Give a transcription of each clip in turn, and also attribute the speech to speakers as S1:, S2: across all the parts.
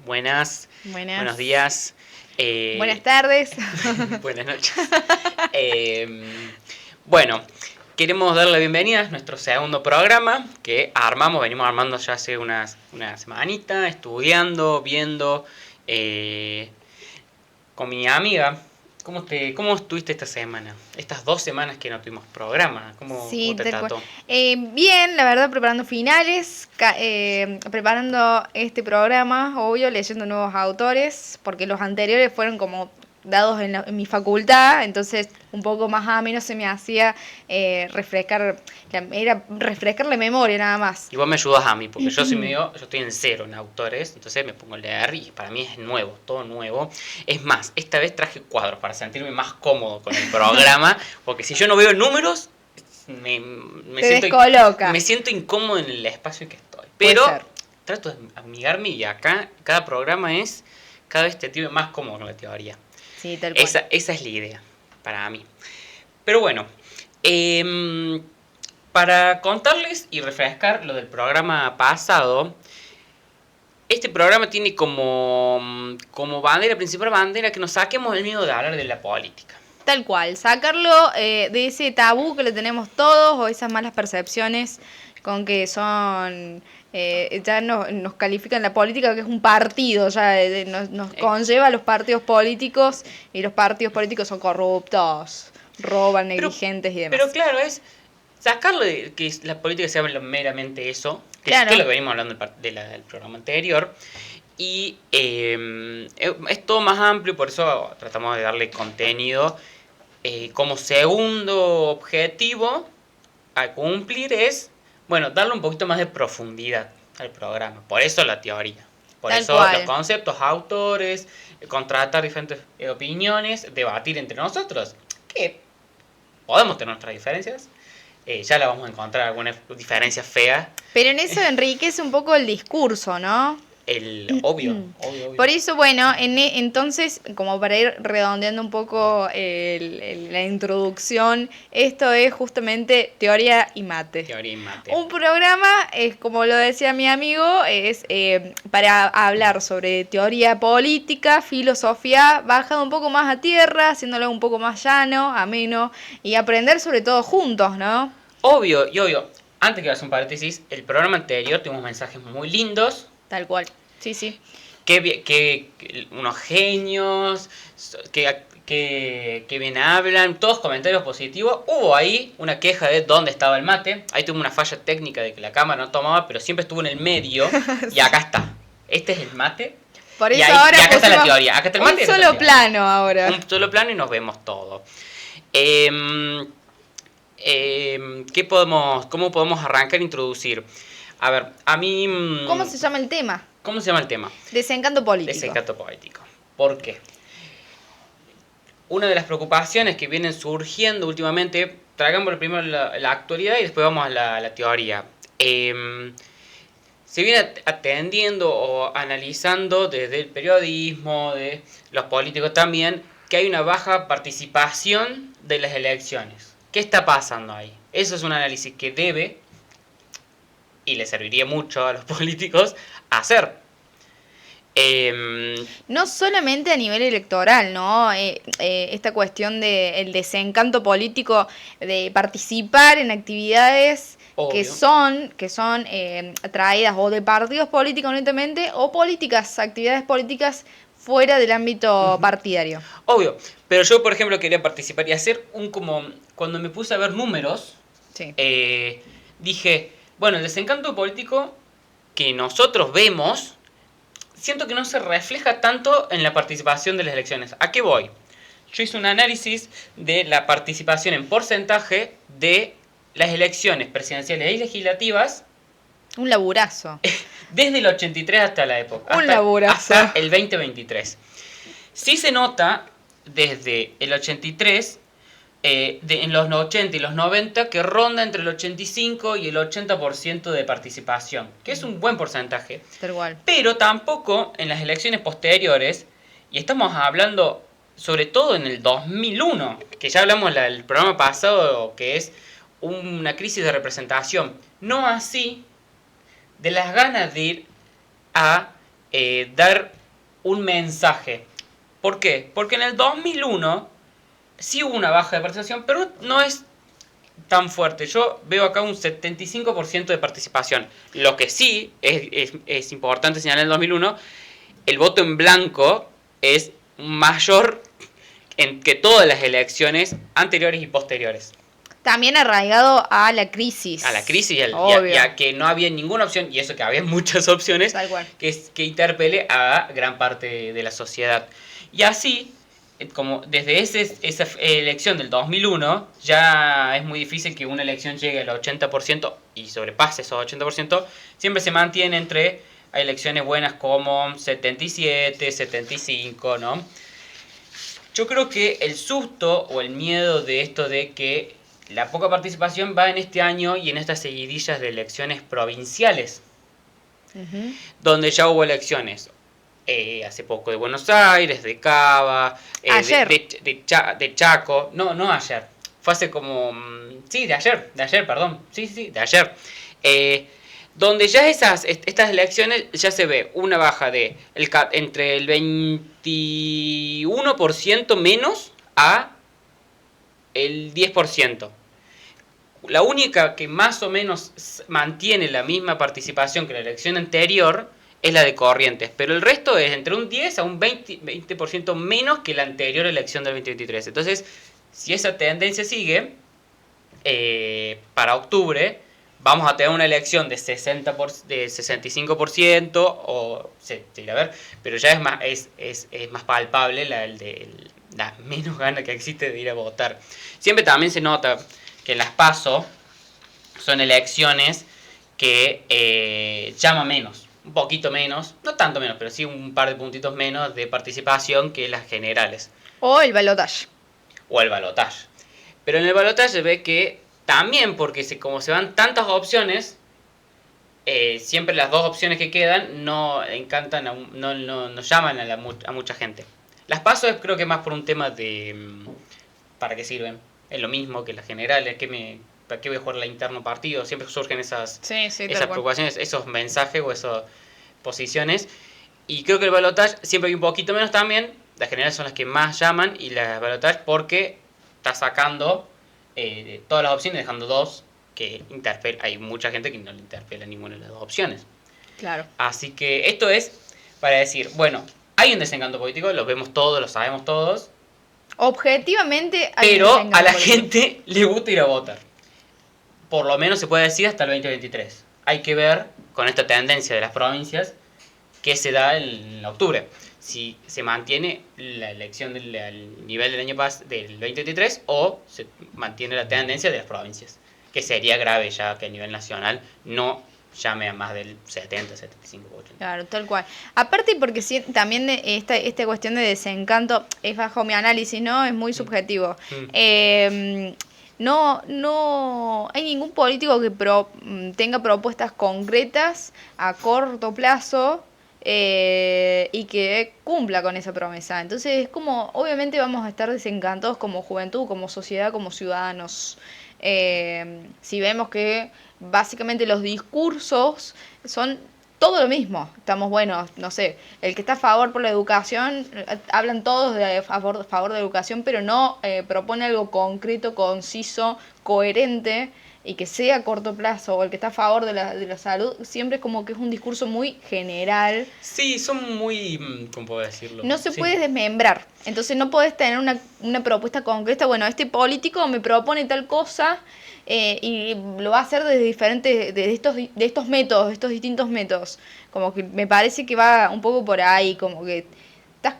S1: Buenas.
S2: Buenas.
S1: Buenos días.
S2: Buenas tardes.
S1: Buenas noches. Bueno, queremos darle la bienvenida a nuestro segundo programa que venimos armando ya hace una semanita, estudiando, viendo, con mi amiga. ¿Cómo estuviste esta semana? Estas 2 semanas que no tuvimos programa, ¿cómo te trató?
S2: Bien, la verdad, preparando finales, preparando este programa, obvio, leyendo nuevos autores, porque los anteriores fueron como dados en mi facultad, entonces un poco más ameno se me hacía refrescar la memoria nada más.
S1: Igual me ayudas a mí, porque yo estoy en 0 en autores, entonces me pongo a leer y para mí es nuevo, todo nuevo. Es más, esta vez traje cuadros para sentirme más cómodo con el programa, porque si yo no veo números, me siento incómodo en el espacio en que estoy. Pero trato de amigarme y acá cada programa es, cada vez te tiene más cómodo con la teoría.
S2: Sí, tal cual.
S1: Esa es la idea para mí. Pero bueno, para contarles y refrescar lo del programa pasado, este programa tiene como principal bandera que nos saquemos el miedo de hablar de la política.
S2: Tal cual, sacarlo de ese tabú que le tenemos todos o esas malas percepciones con que son... ya nos califican la política que es un partido, ya nos conlleva a los partidos políticos y los partidos políticos son corruptos, roban, negligentes y demás.
S1: Pero claro, es sacarlo de que la política sea meramente eso, que
S2: claro.
S1: Es lo que venimos hablando del programa anterior, y es todo más amplio, por eso tratamos de darle contenido. Como segundo objetivo a cumplir es, darle un poquito más de profundidad al programa. Por eso la teoría. Por
S2: Tal
S1: eso
S2: cual.
S1: Los conceptos, autores, contratar diferentes opiniones, debatir entre nosotros. Que podemos tener nuestras diferencias. Ya la vamos a encontrar alguna diferencia fea.
S2: Pero en eso enriquece un poco el discurso, ¿no?
S1: Obvio.
S2: Por eso, bueno, entonces, como para ir redondeando un poco la introducción, esto es justamente teoría y mate.
S1: Teoría y mate.
S2: Un programa, es como lo decía mi amigo, es para hablar sobre teoría política, filosofía, bajado un poco más a tierra, haciéndolo un poco más llano, ameno, y aprender sobre todo juntos, ¿no?
S1: Obvio. Antes que hagas un paréntesis, el programa anterior tuvimos mensajes muy lindos.
S2: Tal cual, sí.
S1: Que unos genios, que bien hablan, todos comentarios positivos. Hubo ahí una queja de dónde estaba el mate. Ahí tuvo una falla técnica de que la cámara no tomaba, pero siempre estuvo en el medio. Y acá está. Este es el mate.
S2: Por eso ahora
S1: y acá está la teoría. Acá está el mate.
S2: Un solo plano ahora.
S1: Un solo plano y nos vemos todo. ¿Cómo podemos arrancar e introducir? A ver, a mí...
S2: ¿Cómo se llama el tema?
S1: ¿Cómo se llama el tema?
S2: Desencanto político.
S1: Desencanto político. ¿Por qué? Una de las preocupaciones que vienen surgiendo últimamente, tragamos primero la actualidad y después vamos a la teoría. Se viene atendiendo o analizando desde el periodismo, de los políticos también, que hay una baja participación de las elecciones. ¿Qué está pasando ahí? Eso es un análisis que debe, y le serviría mucho a los políticos, hacer.
S2: No solamente a nivel electoral, ¿no? Esta cuestión del desencanto político de participar en actividades que son traídas o de partidos políticos netamente o actividades políticas fuera del ámbito partidario.
S1: Obvio, pero yo por ejemplo quería participar y hacer cuando me puse a ver números,
S2: sí.
S1: Dije, el desencanto político que nosotros vemos, siento que no se refleja tanto en la participación de las elecciones. ¿A qué voy? Yo hice un análisis de la participación en porcentaje de las elecciones presidenciales y legislativas.
S2: Un laburazo.
S1: Desde el 83 hasta la época. Hasta el 2023. Sí se nota desde el 83, en los 80 y los 90, que ronda entre el 85 y el 80% de participación, que es un buen porcentaje.
S2: Tal cual.
S1: Pero tampoco en las elecciones posteriores, y estamos hablando sobre todo en el 2001, que ya hablamos el programa pasado, que es una crisis de representación. No así de las ganas de ir a dar un mensaje. ¿Por qué? Porque en el 2001 sí hubo una baja de participación, pero no es tan fuerte. Yo veo acá un 75% de participación. Lo que sí es importante señalar en el 2001, el voto en blanco es mayor que todas las elecciones anteriores y posteriores.
S2: También arraigado a la crisis.
S1: A la crisis
S2: Obvio.
S1: y a que no había ninguna opción, y eso que había muchas opciones,
S2: Tal cual.
S1: que interpele a gran parte de la sociedad. Y así, como desde esa elección del 2001, ya es muy difícil que una elección llegue al 80% y sobrepase esos 80%, siempre se mantiene entre elecciones buenas como 77, 75, ¿no? Yo creo que el susto o el miedo de esto de que la poca participación va en este año y en estas seguidillas de elecciones provinciales,
S2: Ujú.
S1: donde ya hubo elecciones hace poco de Buenos Aires, de Cava,
S2: Ayer.
S1: de Chaco, no ayer, fue hace como, sí, de ayer, perdón, sí, de ayer, donde ya estas elecciones ya se ve una baja de entre el 21% menos a el 10%. La única que más o menos mantiene la misma participación que la elección anterior es la de Corrientes, pero el resto es entre un 10 a un 20% menos que la anterior elección del 2023. Entonces, si esa tendencia sigue, para octubre vamos a tener una elección de 65% o se irá a ver, pero ya es más palpable la menos gana que existe de ir a votar. Siempre también se nota que las PASO son elecciones que llaman menos, un poquito menos, no tanto menos, pero sí un par de puntitos menos de participación que las generales.
S2: O el balotaje.
S1: O el balotaje. Pero en el balotaje se ve que también, porque como se van tantas opciones, siempre las dos opciones que quedan no encantan, no llaman a mucha gente. Las PASO creo que más por un tema de ¿para qué sirven? Es lo mismo que las generales, ¿para qué voy a jugar la interno partido? Siempre surgen esas preocupaciones, esos mensajes o esas posiciones. Y creo que el balotaje siempre hay un poquito menos también. Las generales son las que más llaman y las balotaje porque está sacando todas las opciones, dejando dos que interpela. Hay mucha gente que no le interpela ninguna de las dos opciones.
S2: Claro.
S1: Así que esto es para decir, bueno, hay un desencanto político, lo vemos todos, lo sabemos todos.
S2: Objetivamente hay
S1: pero
S2: un
S1: a la
S2: político.
S1: gente le gusta ir a votar. Por lo menos se puede decir hasta el 2023. Hay que ver con esta tendencia de las provincias qué se da en octubre. Si se mantiene la elección al nivel del año del 2023 o se mantiene la tendencia de las provincias. Que sería grave ya que a nivel nacional no llame a más del 70, 75, 80.
S2: Claro, tal cual. Aparte porque sí, también esta cuestión de desencanto es bajo mi análisis, ¿no? Es muy subjetivo. No hay ningún político que tenga propuestas concretas a corto plazo y que cumpla con esa promesa. Entonces es como, obviamente vamos a estar desencantados como juventud, como sociedad, como ciudadanos. Si vemos que básicamente los discursos son todo lo mismo. Estamos, bueno, no sé, el que está a favor por la educación, hablan todos de favor de la educación, pero no propone algo concreto, conciso, coherente y que sea a corto plazo. O el que está a favor de la salud, siempre es como que es un discurso muy general.
S1: Sí, son muy, ¿cómo puedo decirlo?
S2: No se
S1: Sí.
S2: puede desmembrar. Entonces no podés tener una propuesta concreta. Bueno, este político me propone tal cosa y lo va a hacer desde diferentes, de estos métodos, de estos distintos métodos. Como que me parece que va un poco por ahí, como que estás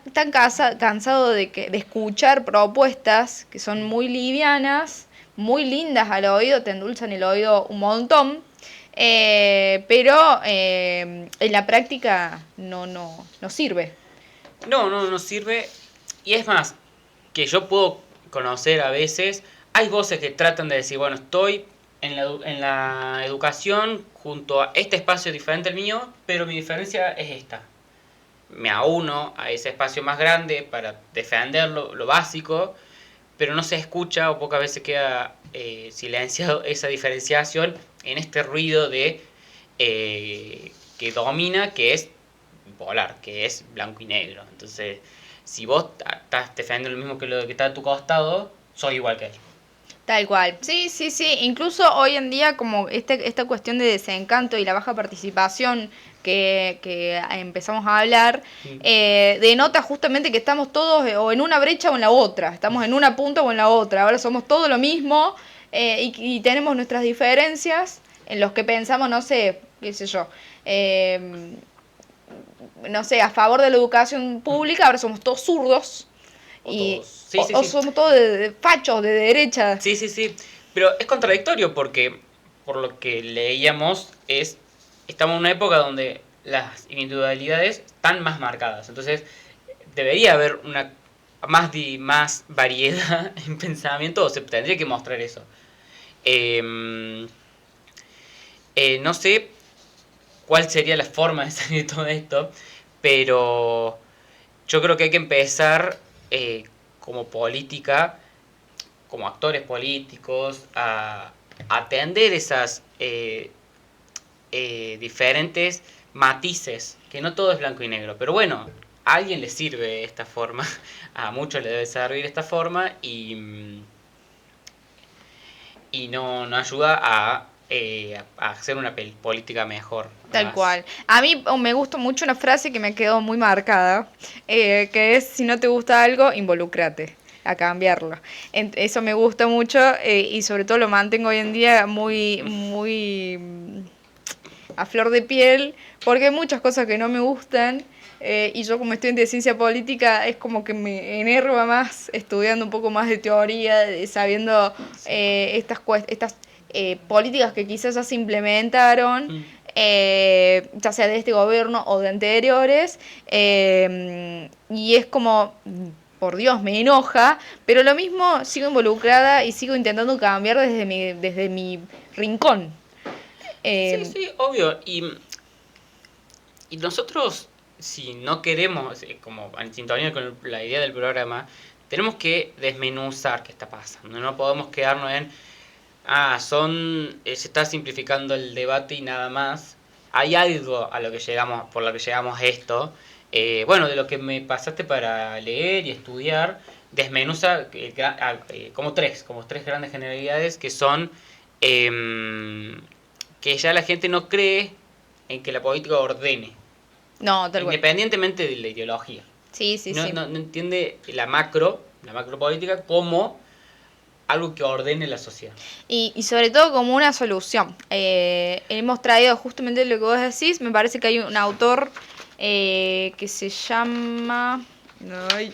S2: cansado de escuchar propuestas que son muy livianas, muy lindas al oído, te endulzan el oído un montón, pero en la práctica no sirve.
S1: No sirve. Y es más, que yo puedo conocer a veces, hay voces que tratan de decir, bueno, estoy en la educación junto a este espacio diferente al mío, pero mi diferencia es esta. Me auno a ese espacio más grande para defender lo básico, pero no se escucha o pocas veces queda silenciado esa diferenciación en este ruido de que domina, que es bipolar, que es blanco y negro. Entonces, si vos estás defendiendo lo mismo que lo que está a tu costado, sos igual que él.
S2: Tal cual. Sí, sí, sí. Incluso hoy en día como esta cuestión de desencanto y la baja participación que empezamos a hablar, denota justamente que estamos todos o en una brecha o en la otra. Estamos en una punta o en la otra. Ahora somos todo lo mismo y tenemos nuestras diferencias en los que pensamos, no sé, qué sé yo, no sé, a favor de la educación pública, ahora somos todos zurdos.
S1: O
S2: Y,
S1: todos. Sí, sí,
S2: o
S1: sí.
S2: somos todos de fachos, de derecha.
S1: Sí, sí, sí. Pero es contradictorio porque, por lo que leíamos, estamos en una época donde las individualidades están más marcadas. Entonces, debería haber una más variedad en pensamiento, o se tendría que mostrar eso. Eh, no sé cuál sería la forma de salir de todo esto, pero yo creo que hay que empezar como política, como actores políticos, a atender esas diferentes matices, que no todo es blanco y negro, pero bueno, a alguien le sirve esta forma, a muchos le debe servir esta forma y no ayuda a hacer una política mejor.
S2: Tal cual. A mí me gusta mucho una frase que me quedó muy marcada, que es, si no te gusta algo, involúcrate a cambiarlo. Eso me gusta mucho y sobre todo lo mantengo hoy en día muy, muy a flor de piel, porque hay muchas cosas que no me gustan y yo como estudiante de ciencia política es como que me enerva más estudiando un poco más de teoría, sabiendo estas políticas que quizás ya se implementaron, ya sea de este gobierno o de anteriores, y es como, por Dios, me enoja, pero lo mismo sigo involucrada y sigo intentando cambiar desde mi rincón.
S1: Sí, sí, obvio. Y nosotros, si no queremos, como en sintonía con la idea del programa, tenemos que desmenuzar qué está pasando. No podemos quedarnos en, se está simplificando el debate y nada más. Hay algo a lo que llegamos, por lo que llegamos a esto. Bueno, de lo que me pasaste para leer y estudiar, desmenuza como tres grandes generalidades que son que ya la gente no cree en que la política ordene,
S2: No, tal cual.
S1: independientemente de la ideología.
S2: Sí, sí,
S1: No,
S2: sí.
S1: no entiende la macro política como algo que ordene la sociedad.
S2: Y sobre todo como una solución. Hemos traído justamente lo que vos decís. Me parece que hay un autor que se llama... Ay,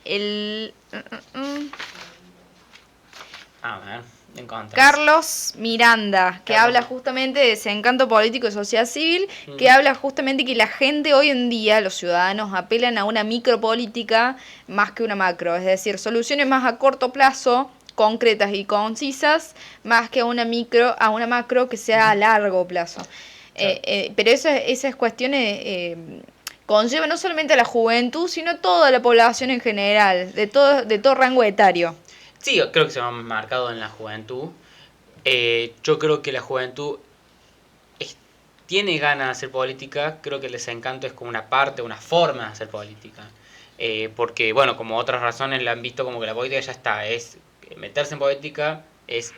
S2: el...
S1: A ver, encontrás.
S2: Carlos Miranda, que
S1: Carlos.
S2: habla justamente de desencanto político y sociedad civil, que habla justamente que la gente hoy en día, los ciudadanos, apelan a una micropolítica más que una macro, es decir, soluciones más a corto plazo, concretas y concisas, más que a una macro que sea a largo plazo.
S1: Claro.
S2: Pero esas cuestiones conllevan no solamente a la juventud, sino a toda la población en general, de todo rango etario.
S1: Sí, creo que se va marcado en la juventud. Yo creo que la juventud tiene ganas de hacer política. Creo que el desencanto es como una parte, una forma de hacer política. Porque, bueno, como otras razones la han visto como que la política ya está. Meterse en política es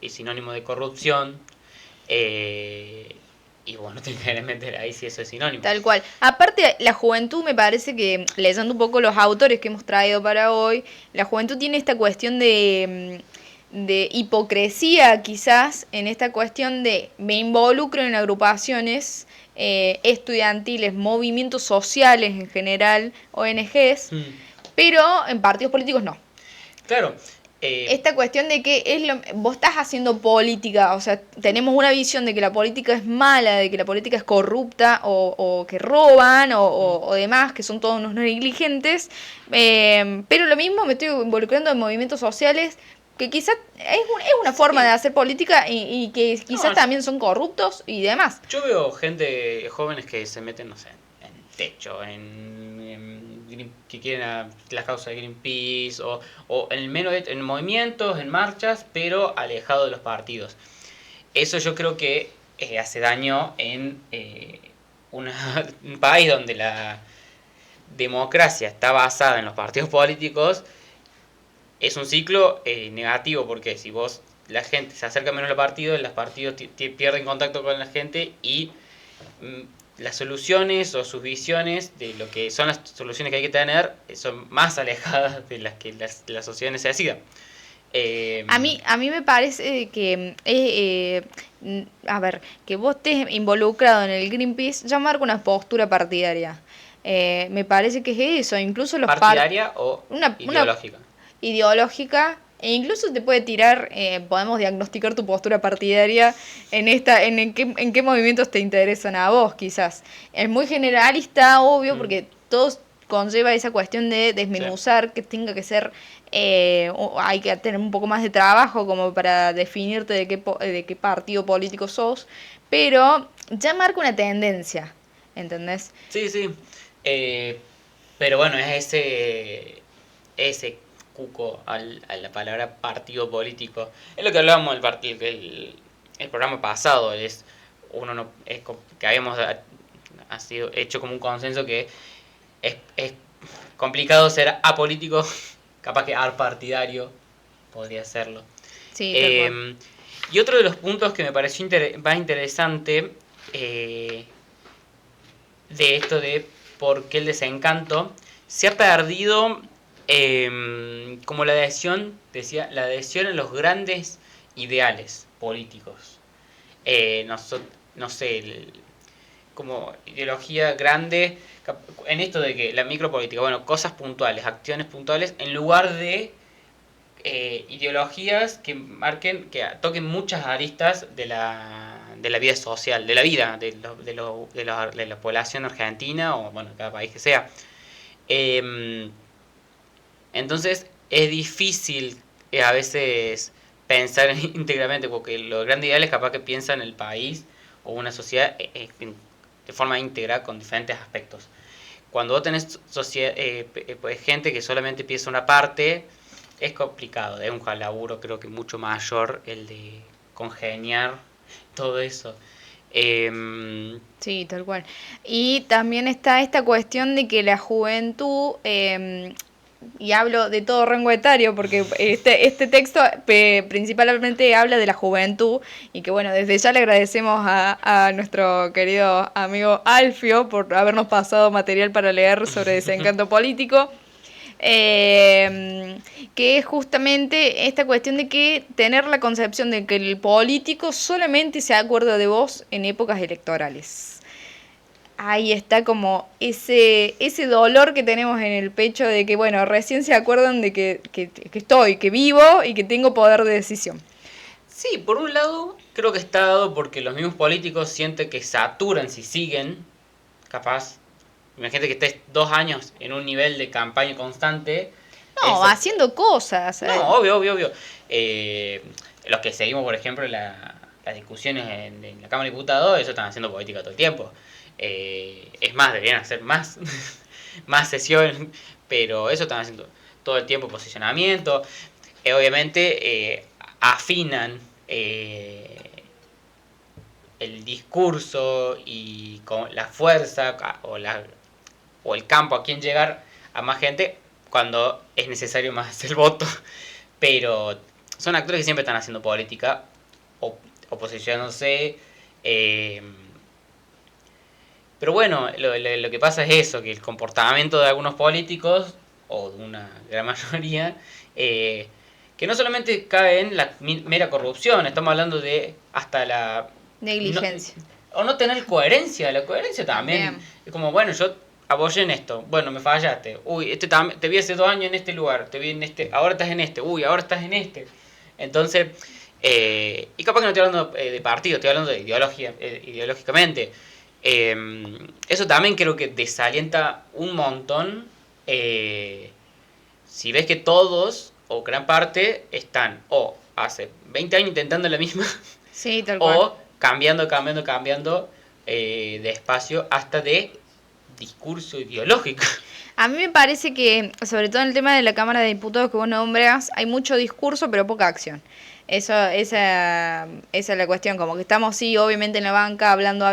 S1: sinónimo de corrupción. Y bueno, te querés meter ahí si eso es sinónimo.
S2: Tal cual. Aparte, la juventud me parece que, leyendo un poco los autores que hemos traído para hoy, la juventud tiene esta cuestión de hipocresía quizás, en esta cuestión de me involucro en agrupaciones estudiantiles, movimientos sociales en general, ONGs, pero en partidos políticos no.
S1: Claro.
S2: Esta cuestión de que vos estás haciendo política, o sea, tenemos una visión de que la política es mala, de que la política es corrupta o que roban o demás, que son todos unos negligentes, pero lo mismo me estoy involucrando en movimientos sociales que quizás es una forma de hacer política y que quizás también son corruptos y demás.
S1: Yo veo jóvenes que se meten, no sé, en techo, que quieren la causa de Greenpeace o en movimientos, en marchas, pero alejado de los partidos. Eso yo creo que hace daño en un país donde la democracia está basada en los partidos políticos, es un ciclo negativo, porque si vos la gente se acerca menos al partido, los partidos pierden contacto con la gente y las soluciones o sus visiones de lo que son las soluciones que hay que tener son más alejadas de las que la sociedad necesita.
S2: A mí me parece que, a ver, que vos estés involucrado en el Greenpeace ya marca una postura partidaria. Me parece que es eso, incluso
S1: ¿Partidaria o
S2: una
S1: ideológica?
S2: Ideológica, e incluso te puede tirar, podemos diagnosticar tu postura partidaria en qué movimientos te interesan a vos, quizás. Es muy generalista, obvio, porque todos conlleva esa cuestión de desmenuzar, que tenga que ser, hay que tener un poco más de trabajo como para definirte de qué partido político sos, pero ya marca una tendencia, ¿entendés?
S1: Sí, sí. Pero bueno, es ese cuco a la palabra partido político. Es lo que hablábamos del partido, el programa pasado, es uno no es que habíamos ha sido hecho como un consenso que es complicado ser apolítico, capaz que apartidario podría serlo.
S2: Sí, tal cual.
S1: Y otro de los puntos que me pareció más interesante de esto de por qué el desencanto, se ha perdido como la adhesión, decía, la adhesión a los grandes ideales políticos. No sé, como ideología grande, en esto de que la micropolítica, bueno, cosas puntuales, acciones puntuales, en lugar de ideologías que marquen, que toquen muchas aristas de la vida social, de la vida de la población argentina o, bueno, cada país que sea. Entonces es difícil a veces pensar íntegramente, porque los grandes ideales capaz que piensan el país o una sociedad de forma íntegra con diferentes aspectos. Cuando vos tenés pues, gente que solamente piensa una parte, es complicado, es un laburo creo que mucho mayor el de congeniar todo eso.
S2: Sí, tal cual. Y también está esta cuestión de que la juventud, y hablo de todo rango etario, porque este texto principalmente habla de la juventud, y que bueno, desde ya le agradecemos a nuestro querido amigo Alfio por habernos pasado material para leer sobre desencanto político. Que es justamente esta cuestión de que tener la concepción de que el político solamente se acuerda de vos en épocas electorales. Ahí está como ese dolor que tenemos en el pecho de que, bueno, recién se acuerdan de que estoy, que vivo y que tengo poder de decisión.
S1: Sí, por un lado creo que está dado porque los mismos políticos sienten que saturan si siguen, capaz. Imagínate que estés 2 años en un nivel de campaña constante.
S2: No, haciendo cosas.
S1: No, obvio. Los que seguimos, por ejemplo, las discusiones en la Cámara de Diputados, eso están haciendo política todo el tiempo. Es más, deberían hacer más, más sesiones, pero eso están haciendo todo el tiempo, posicionamiento. Obviamente afinan el discurso y con la fuerza o el campo a quien llegar a más gente cuando es necesario más el voto. Pero son actores que siempre están haciendo política, oposicionándose. Pero bueno, lo que pasa es eso, que el comportamiento de algunos políticos, o de una gran mayoría, que no solamente cae en la mera corrupción, estamos hablando de hasta la
S2: negligencia.
S1: O no tener coherencia, la coherencia también. Bien. Es como, bueno, yo apoyé en esto, bueno, me fallaste, uy, te vi hace 2 años en este lugar, te vi en este, ahora estás en este, uy, ahora estás en este. Entonces, y capaz que no estoy hablando de partido, estoy hablando de ideología, ideológicamente. Eso también creo que desalienta un montón. Si ves que todos, o gran parte, están o hace 20 años intentando la misma,
S2: sí, tal cual.
S1: O cambiando de espacio hasta de discurso ideológico.
S2: A mí me parece que, sobre todo en el tema de la Cámara de Diputados que vos nombras, hay mucho discurso pero poca acción. Esa es la cuestión, como que estamos, sí, obviamente en la banca hablando,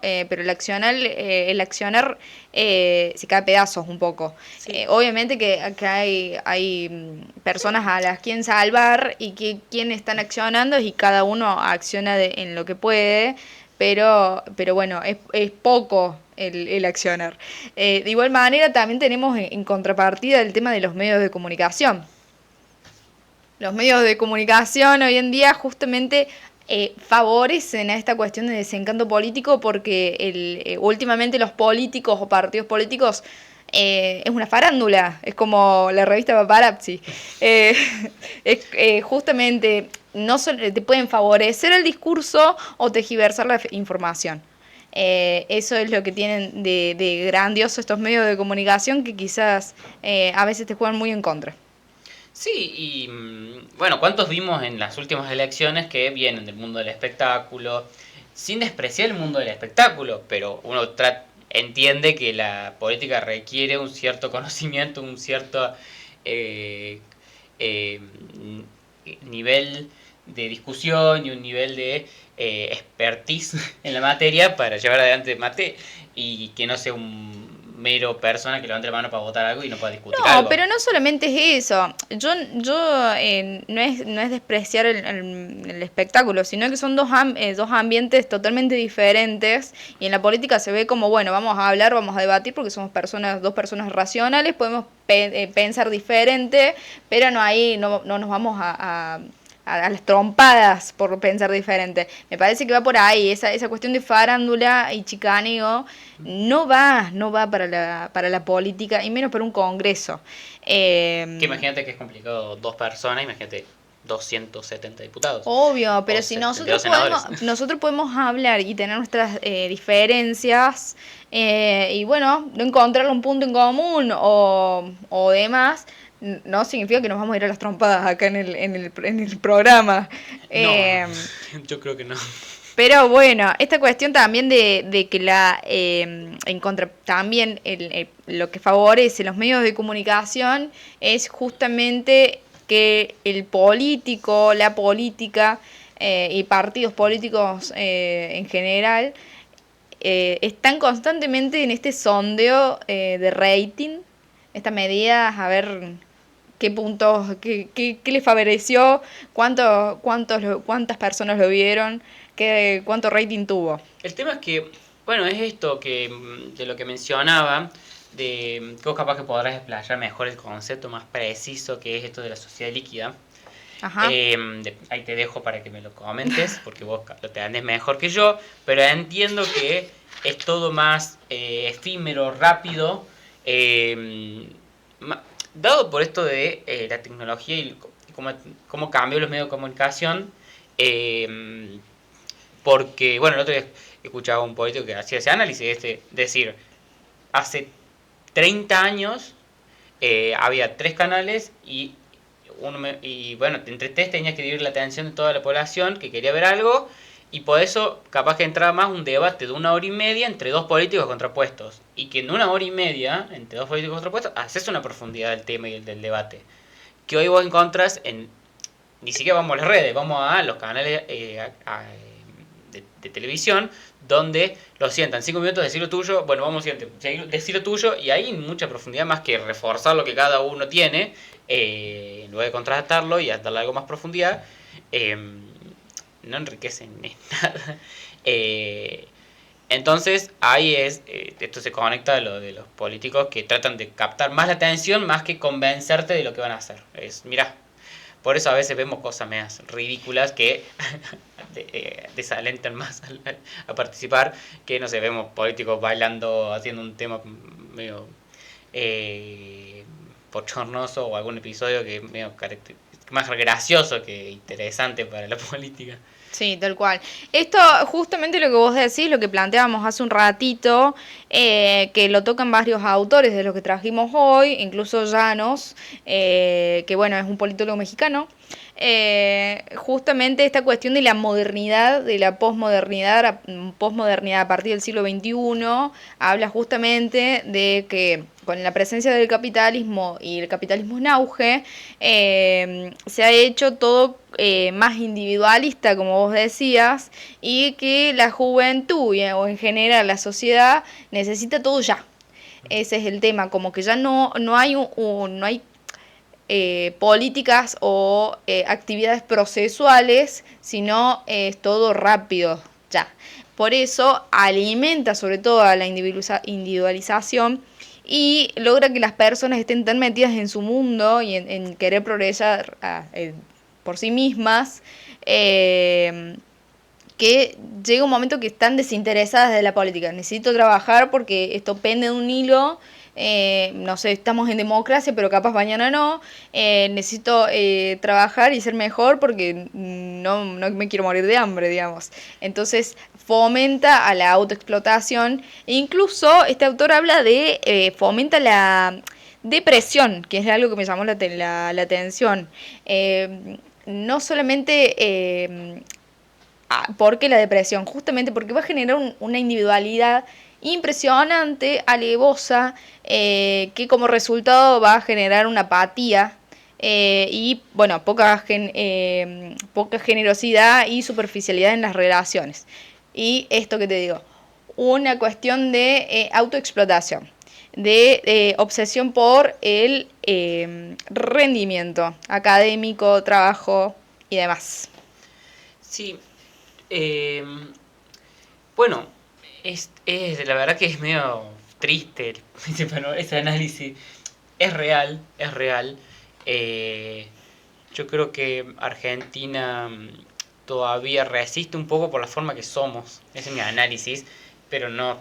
S2: pero el accionar se cae a pedazos un poco.
S1: Sí.
S2: Obviamente que hay personas a las quien salvar y que quien están accionando y cada uno acciona en lo que puede, pero bueno, es poco el accionar. De igual manera también tenemos en contrapartida el tema de los medios de comunicación. Los medios de comunicación hoy en día justamente favorecen a esta cuestión de desencanto político porque últimamente los políticos o partidos políticos es una farándula, es como la revista Paparazzi. Eh, Justamente no te pueden favorecer el discurso o tergiversar la información. Eso es lo que tienen de grandioso estos medios de comunicación que quizás a veces te juegan muy en contra.
S1: Sí, y bueno, ¿cuántos vimos en las últimas elecciones que vienen del mundo del espectáculo? Sin despreciar el mundo del espectáculo, pero uno entiende que la política requiere un cierto conocimiento, un cierto eh, eh, nivel de discusión y un nivel de expertise en la materia para llevar adelante mate y que no sea un mero persona que levante la mano para votar algo y no pueda discutir
S2: No,
S1: algo.
S2: pero no solamente es eso. No es despreciar el espectáculo, sino que son dos ambientes totalmente diferentes y en la política se ve como, bueno, vamos a hablar, vamos a debatir porque somos dos personas racionales, podemos pensar diferente, pero no nos vamos a las trompadas por pensar diferente. Me parece que va por ahí, esa cuestión de farándula y chicaneo no va para la política y menos para un congreso.
S1: Que imagínate que es complicado dos personas, imagínate 270 diputados
S2: Obvio, pero
S1: o
S2: si
S1: 72 senadores.
S2: nosotros podemos hablar y tener nuestras diferencias y bueno, no encontrar un punto en común o demás, no significa que nos vamos a ir a las trompadas acá en el programa.
S1: No, no,
S2: Eh,
S1: yo creo que no.
S2: Pero bueno, esta cuestión también de que en contra, también lo que favorece los medios de comunicación es justamente que el político, la política y partidos políticos en general están constantemente en este sondeo de rating, esta medida, a ver qué puntos, qué les favoreció, cuántas personas lo vieron, cuánto rating tuvo.
S1: El tema es que, bueno, es esto que de lo que mencionaba, que vos capaz que podrás explayar mejor el concepto más preciso que es esto de la sociedad líquida.
S2: Ajá.
S1: Ahí te dejo para que me lo comentes, porque vos lo te andes mejor que yo, pero entiendo que es todo más efímero, rápido, eh, dado por esto de la tecnología y cómo cambió los medios de comunicación, porque, bueno, el otro día escuchaba a un político que hacía ese análisis, decir, hace 30 años había tres canales y bueno, entre tres tenías que dividir la atención de toda la población que quería ver algo y por eso capaz que entraba más un debate de 1 hora y media entre dos políticos contrapuestos y que en 1 hora y media entre dos políticos contrapuestos haces una profundidad del tema y del debate que hoy vos encontrás ni siquiera vamos a las redes, vamos a los canales de televisión donde lo sientan 5 minutos, decir lo tuyo, bueno, vamos a decir lo tuyo, y hay mucha profundidad más que reforzar lo que cada uno tiene, en lugar de contrastarlo y darle algo más profundidad, no enriquecen nada. Entonces, ahí esto se conecta a lo de los políticos que tratan de captar más la atención más que convencerte de lo que van a hacer. Mirá, por eso a veces vemos cosas medias ridículas que desalentan más a participar, que no sé, vemos políticos bailando, haciendo un tema medio pochornoso o algún episodio que es medio más gracioso que interesante para la política.
S2: Sí, tal cual. Esto, justamente lo que vos decís, lo que planteábamos hace un ratito, que lo tocan varios autores de los que trajimos hoy, incluso Llanos, que bueno, es un politólogo mexicano, justamente esta cuestión de la modernidad, de la posmodernidad a partir del siglo XXI, habla justamente de que con la presencia del capitalismo y el capitalismo en auge, se ha hecho todo más individualista, como vos decías, y que la juventud o en general la sociedad necesita todo ya. Ese es el tema, como que ya no hay no hay políticas o actividades procesuales, sino es todo rápido ya. Por eso alimenta sobre todo a la individualización y logra que las personas estén tan metidas en su mundo y en querer progresar por sí mismas, que llega un momento que están desinteresadas de la política. Necesito trabajar porque esto pende de un hilo. No sé, estamos en democracia, pero capaz mañana no. Necesito trabajar y ser mejor porque no me quiero morir de hambre, digamos. Entonces fomenta a la autoexplotación. E incluso este autor habla de fomenta la depresión, que es algo que me llamó la atención. No solamente ¿por qué la depresión? Justamente porque va a generar una individualidad impresionante, alevosa, que como resultado va a generar una apatía y, bueno, poca generosidad y superficialidad en las relaciones. Y esto que te digo, una cuestión de autoexplotación, de obsesión por el rendimiento académico, trabajo y demás.
S1: Sí, eh, bueno, la verdad que es medio triste bueno, ese análisis. Es real, es real. Eh, yo creo que Argentina todavía resiste un poco por la forma que somos. Ese es mi análisis, pero no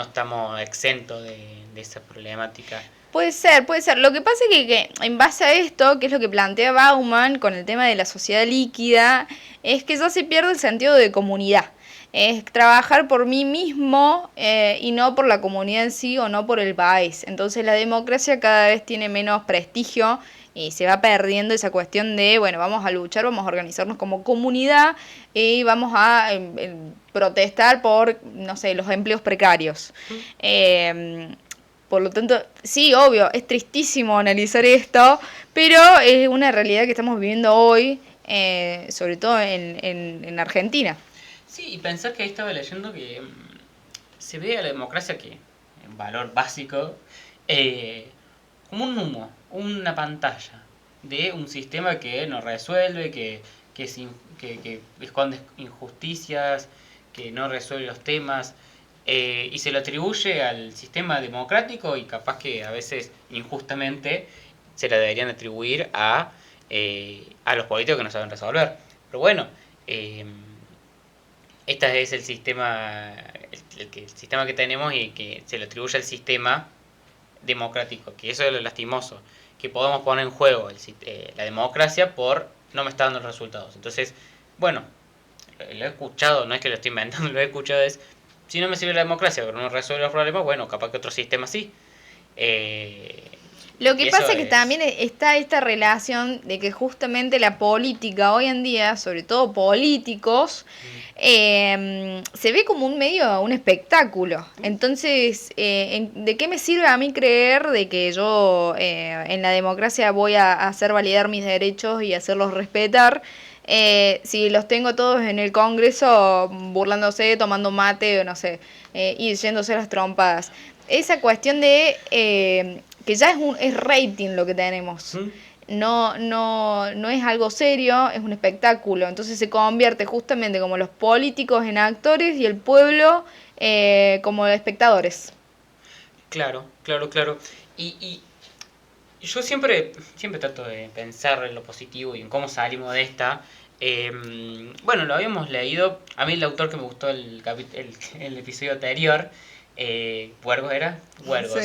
S1: estamos exentos de esa problemática.
S2: Puede ser, puede ser. Lo que pasa es que en base a esto, que es lo que plantea Bauman con el tema de la sociedad líquida, es que ya se pierde el sentido de comunidad. Es trabajar por mí mismo y no por la comunidad en sí o no por el país. Entonces la democracia cada vez tiene menos prestigio y se va perdiendo esa cuestión de, bueno, vamos a luchar, vamos a organizarnos como comunidad y vamos a protestar por, no sé, los empleos precarios. Por lo tanto, sí, obvio, es tristísimo analizar esto, pero es una realidad que estamos viviendo hoy, sobre todo en Argentina.
S1: Sí, y pensar que ahí estaba leyendo que se ve a la democracia que, en valor básico, como un humo, una pantalla de un sistema que no resuelve, que esconde injusticias, que no resuelve los temas, y se lo atribuye al sistema democrático y capaz que a veces injustamente se la deberían atribuir a los políticos que no saben resolver. Pero bueno, este es el sistema, el sistema que tenemos y que se le atribuye al sistema democrático, que eso es lo lastimoso, que podamos poner en juego la democracia por no me está dando los resultados. Entonces, bueno, lo he escuchado, no es que lo estoy inventando, lo he escuchado, es, si no me sirve la democracia, pero no resuelve los problemas, bueno, capaz que otro sistema sí.
S2: Lo que
S1: Y
S2: pasa
S1: eso
S2: es que también está esta relación de que justamente la política hoy en día, sobre todo políticos, se ve como un medio, un espectáculo. Entonces, ¿de qué me sirve a mí creer de que yo en la democracia voy a hacer validar mis derechos y hacerlos respetar? Si los tengo todos en el Congreso burlándose, tomando mate, o no sé, y yéndose las trompadas. Esa cuestión de que ya es rating lo que tenemos. No es algo serio, es un espectáculo. Entonces se convierte justamente como los políticos en actores y el pueblo como espectadores.
S1: Claro, claro, claro. Y yo siempre trato de pensar en lo positivo y en cómo salimos de esta. Bueno, lo habíamos leído. A mí el autor que me gustó el episodio anterior, Huergos era, Huergos,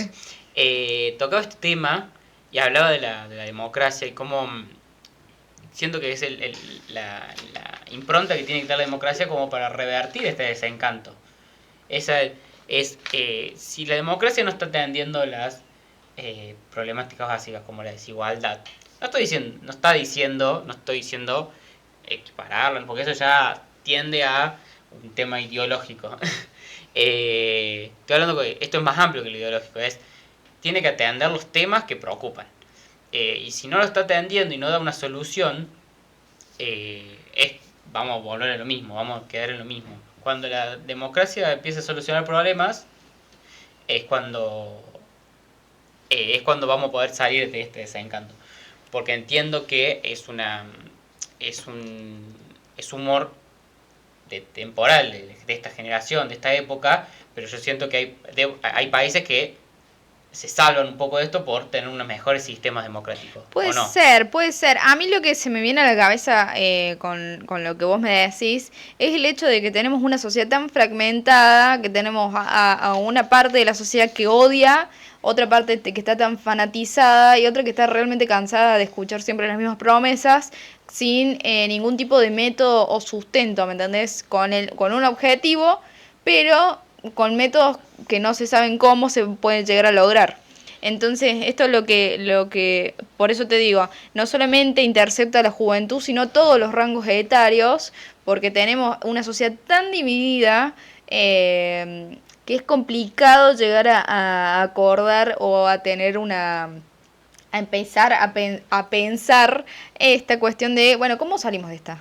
S2: Sí.
S1: tocaba este tema y hablaba de la democracia y cómo siento que es la impronta que tiene que dar la democracia como para revertir este desencanto. Esa es, si la democracia no está atendiendo las problemáticas básicas como la desigualdad, no estoy diciendo equipararlo, porque eso ya tiende a un tema ideológico. Estoy hablando que esto es más amplio que lo ideológico, tiene que atender los temas que preocupan. Y si no lo está atendiendo y no da una solución, vamos a volver a lo mismo, vamos a quedar en lo mismo. Cuando la democracia empieza a solucionar problemas, es cuando vamos a poder salir de este desencanto. Porque entiendo que es humor temporal de esta generación, de esta época, pero yo siento que hay países que se salvan un poco de esto por tener unos mejores sistemas democráticos.
S2: Puede
S1: ¿O no?
S2: ser, puede ser. A mí lo que se me viene a la cabeza con lo que vos me decís es el hecho de que tenemos una sociedad tan fragmentada, que tenemos a una parte de la sociedad que odia, otra parte que está tan fanatizada y otra que está realmente cansada de escuchar siempre las mismas promesas sin ningún tipo de método o sustento, ¿me entendés? Con un objetivo, pero con métodos que no se saben cómo se pueden llegar a lograr. Entonces, esto es por eso te digo, no solamente intercepta a la juventud, sino todos los rangos etarios, porque tenemos una sociedad tan dividida que es complicado llegar a acordar o a tener a empezar a pensar esta cuestión de, bueno, ¿cómo salimos de esta?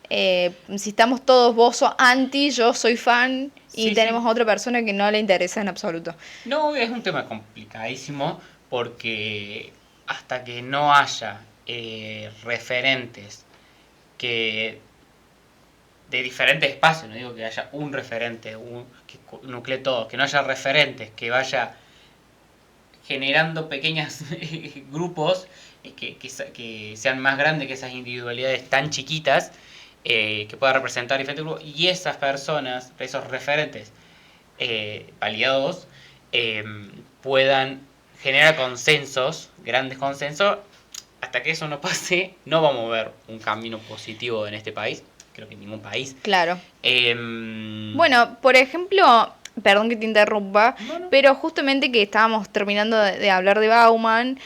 S2: Si estamos todos, vos sos anti, yo soy fan, y
S1: Sí,
S2: tenemos
S1: sí.
S2: a otra persona que no le interesa en absoluto.
S1: No, es un tema complicadísimo porque hasta que no haya referentes que de diferentes espacios, no digo que haya un referente que nuclee todo, que no haya referentes, que vaya generando pequeños grupos que sean más grandes que esas individualidades tan chiquitas, que puedan representar diferentes grupos, y esas personas, esos referentes validados, eh, puedan generar consensos, grandes consensos. Hasta que eso no pase, no vamos a ver un camino positivo en este país, creo que en ningún país.
S2: Claro.
S1: Eh,
S2: Bueno, por ejemplo, perdón que te interrumpa,
S1: no, no.
S2: pero justamente que estábamos terminando de hablar de Bauman,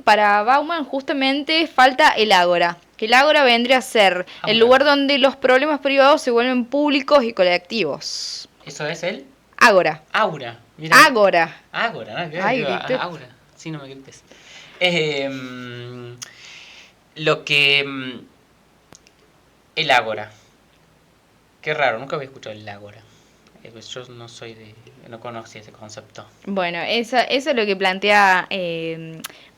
S2: para Bauman justamente falta el ágora, que el ágora vendría a ser el lugar donde los problemas privados se vuelven públicos y colectivos.
S1: ¿Eso es el?
S2: Ágora.
S1: Aura. Mira.
S2: Ágora.
S1: Ágora, ¿no?
S2: Ay, grité.
S1: Aura. Sí, no me grites. Lo que... El ágora. Qué raro, nunca había escuchado el ágora. Yo no conocía ese concepto.
S2: Bueno, eso es lo que plantea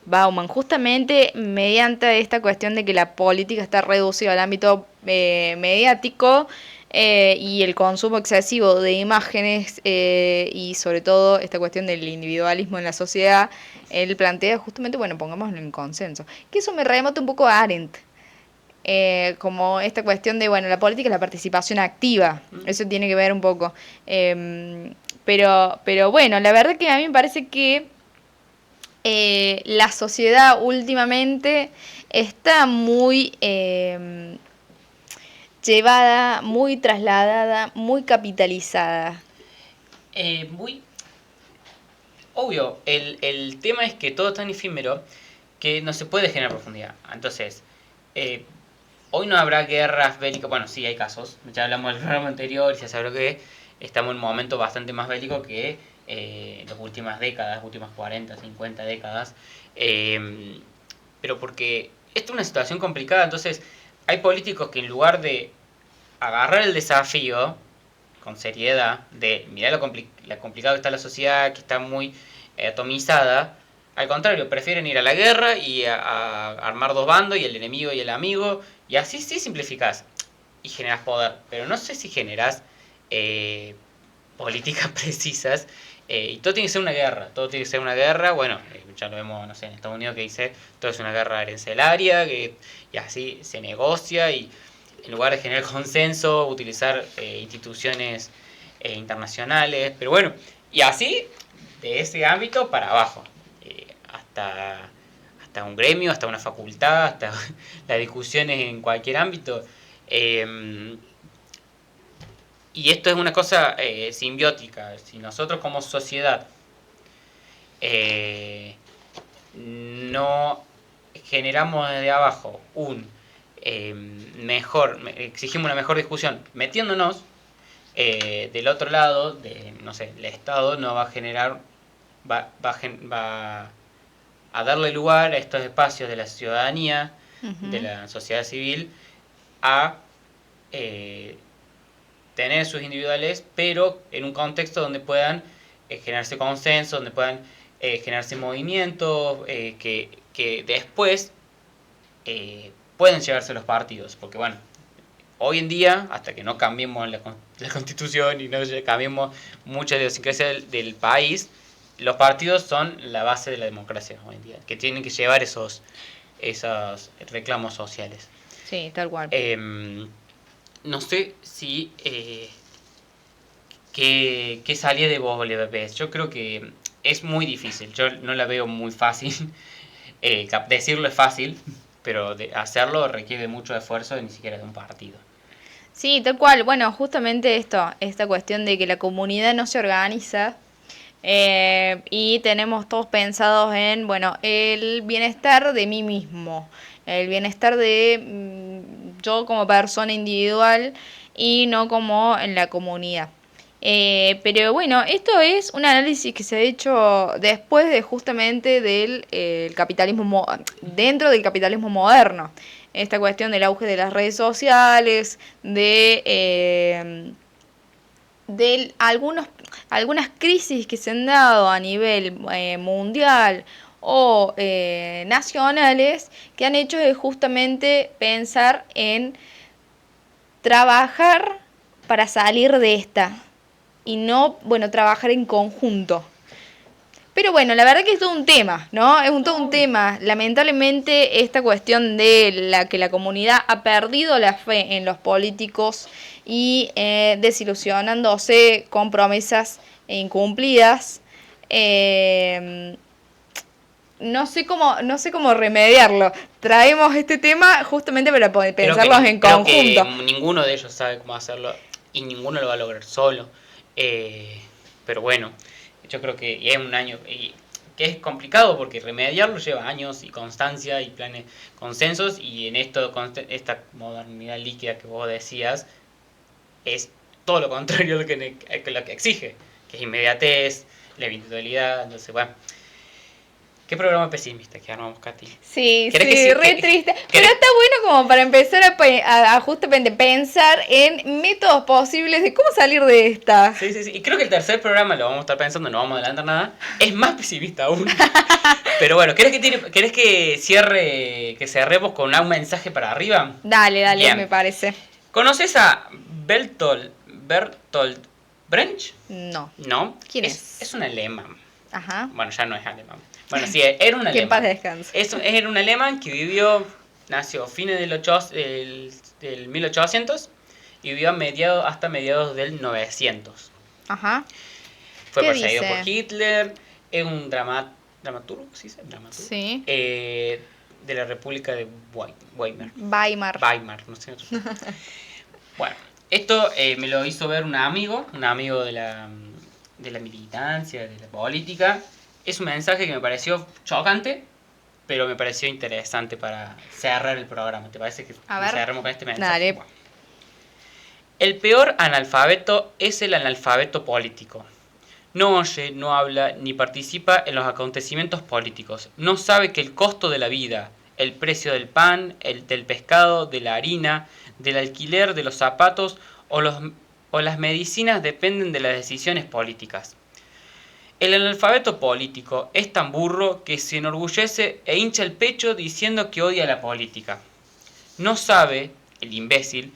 S2: Bauman, justamente mediante esta cuestión de que la política está reducida al ámbito mediático y el consumo excesivo de imágenes y sobre todo esta cuestión del individualismo en la sociedad, él plantea justamente, bueno, pongámoslo en consenso. Que eso me remota un poco a Arendt. Como esta cuestión de, bueno, la política es la participación activa, eso tiene que ver un poco. Pero bueno, la verdad que a mí me parece que la sociedad últimamente está muy llevada, muy trasladada, muy capitalizada.
S1: Muy obvio, el tema es que todo es tan efímero que no se puede generar profundidad. Entonces, hoy no habrá guerras bélicas. Bueno, sí hay casos. Ya hablamos del programa anterior y ya sabrá que estamos en un momento bastante más bélico que las últimas décadas, últimas 40, 50 décadas. Pero porque esto es una situación complicada, entonces hay políticos que en lugar de agarrar el desafío con seriedad, de mirar lo complicado que está la sociedad, que está muy atomizada, al contrario, prefieren ir a la guerra y a armar dos bandos, y el enemigo y el amigo, y así sí simplificás y generás poder. Pero no sé si generás políticas precisas. Y todo tiene que ser una guerra, todo tiene que ser una guerra. Bueno, ya lo vemos, no sé, en Estados Unidos, que dice todo es una guerra arancelaria, y así se negocia, y en lugar de generar consenso, utilizar instituciones internacionales. Pero bueno, y así de ese ámbito para abajo, hasta un gremio, hasta una facultad, hasta las discusiones en cualquier ámbito. Y esto es una cosa simbiótica. Si nosotros como sociedad no generamos desde abajo exigimos una mejor discusión metiéndonos, del otro lado, no sé, el Estado no va a generar, va a darle lugar a estos espacios de la ciudadanía, de la sociedad civil, a tener sus individuales, pero en un contexto donde puedan generarse consensos, donde puedan generarse movimientos que después pueden llevarse los partidos, porque bueno, hoy en día, hasta que no cambiemos la constitución y no cambiemos mucha idiosincrasia del país, los partidos son la base de la democracia hoy en día, que tienen que llevar esos reclamos sociales.
S2: Sí, tal cual.
S1: No sé si ¿qué salida de vos le ves? Yo creo que es muy difícil, yo no la veo muy fácil. Decirlo es fácil, pero hacerlo requiere mucho esfuerzo y ni siquiera de un partido.
S2: Sí, tal cual. Bueno, justamente esta cuestión de que la comunidad no se organiza y tenemos todos pensados en, bueno, el bienestar de mí mismo, el bienestar de yo como persona individual y no como en la comunidad. Pero bueno, esto es un análisis que se ha hecho después de justamente del capitalismo, dentro del capitalismo moderno. Esta cuestión del auge de las redes sociales, de algunas crisis que se han dado a nivel mundial o nacionales, que han hecho justamente pensar en trabajar para salir de esta y no, bueno, trabajar en conjunto. Pero bueno, la verdad que es todo un tema, ¿no? Es todo un tema. Lamentablemente esta cuestión de que la comunidad ha perdido la fe en los políticos y desilusionándose con promesas incumplidas, no sé cómo remediarlo. Traemos este tema justamente para poder pensarlos en conjunto.
S1: Creo que ninguno de ellos sabe cómo hacerlo y ninguno lo va a lograr solo. Pero bueno, yo creo que es un año que es complicado porque remediarlo lleva años y constancia y planes, consensos, y en esta modernidad líquida que vos decías es todo lo contrario a lo que exige, que es inmediatez, la eventualidad. Entonces, bueno, qué programa pesimista que armamos, Katy.
S2: Sí, re triste. Pero está bueno como para empezar a justamente pensar en métodos posibles de cómo salir de esta.
S1: Sí. Y creo que el tercer programa lo vamos a estar pensando, no vamos a adelantar nada. Es más pesimista aún. Pero bueno, ¿querés que cerremos con un mensaje para arriba?
S2: Dale,
S1: Bien.
S2: Me parece.
S1: ¿Conoces a Bertolt Brecht?
S2: No.
S1: ¿No?
S2: ¿Quién es?
S1: Es un alemán.
S2: Ajá.
S1: Bueno, ya no es alemán. Bueno, sí, era un alemán.
S2: Que en paz descanse.
S1: Era un alemán que nació a fines del 1800 y vivió hasta mediados del 900.
S2: Ajá.
S1: Fue perseguido por Hitler, es un dramaturgo, ¿sí?
S2: Sí.
S1: De la República de Weimar, no sé. Bueno, esto me lo hizo ver un amigo de la militancia, de la política. Es un mensaje que me pareció chocante, pero me pareció interesante para cerrar el programa. ¿Te parece que cerremos con este mensaje?
S2: Dale.
S1: Bueno. El peor analfabeto es el analfabeto político. No oye, no habla, ni participa en los acontecimientos políticos. No sabe que el costo de la vida, el precio del pan, del pescado, de la harina, del alquiler, de los zapatos o las medicinas dependen de las decisiones políticas. El analfabeto político es tan burro que se enorgullece e hincha el pecho diciendo que odia la política. No sabe, el imbécil,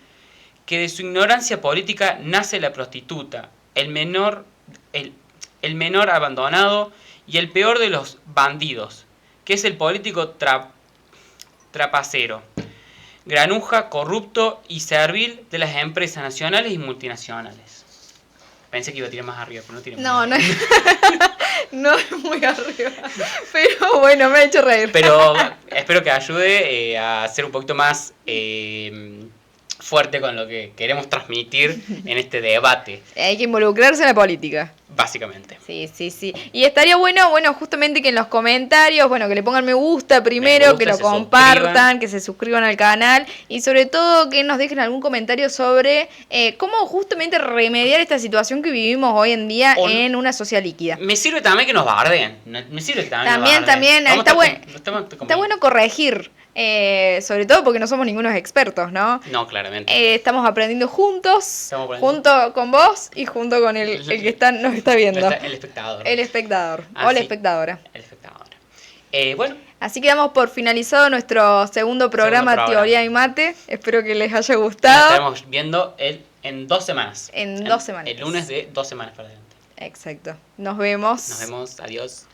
S1: que de su ignorancia política nace la prostituta, el menor abandonado y el peor de los bandidos, que es el político trapacero, granuja, corrupto y servil de las empresas nacionales y multinacionales. Pensé que iba a tirar más arriba, pero no tiré más arriba.
S2: No es muy arriba. Pero bueno, me ha hecho reír.
S1: Pero espero que ayude a ser un poquito más fuerte con lo que queremos transmitir en este debate.
S2: Hay que involucrarse en la política.
S1: básicamente.
S2: Sí. Y estaría bueno, justamente que en los comentarios, que le pongan me gusta primero, que lo compartan, que se suscriban al canal y sobre todo que nos dejen algún comentario sobre cómo justamente remediar esta situación que vivimos hoy en día en una sociedad líquida.
S1: Me sirve también que nos bardeen.
S2: También, está bueno corregir. Sobre todo porque no somos ningunos expertos, ¿no?
S1: No, claramente.
S2: Estamos aprendiendo juntos, junto con vos y junto con el que nos está viendo.
S1: El espectador.
S2: El espectador o la espectadora.
S1: El espectador. Bueno.
S2: Así que damos por finalizado nuestro segundo programa Teoría y Mate. Espero que les haya gustado.
S1: Nos estaremos viendo en 2 semanas.
S2: En 2 semanas.
S1: El lunes de 2 semanas para adelante.
S2: Exacto. Nos vemos.
S1: Adiós.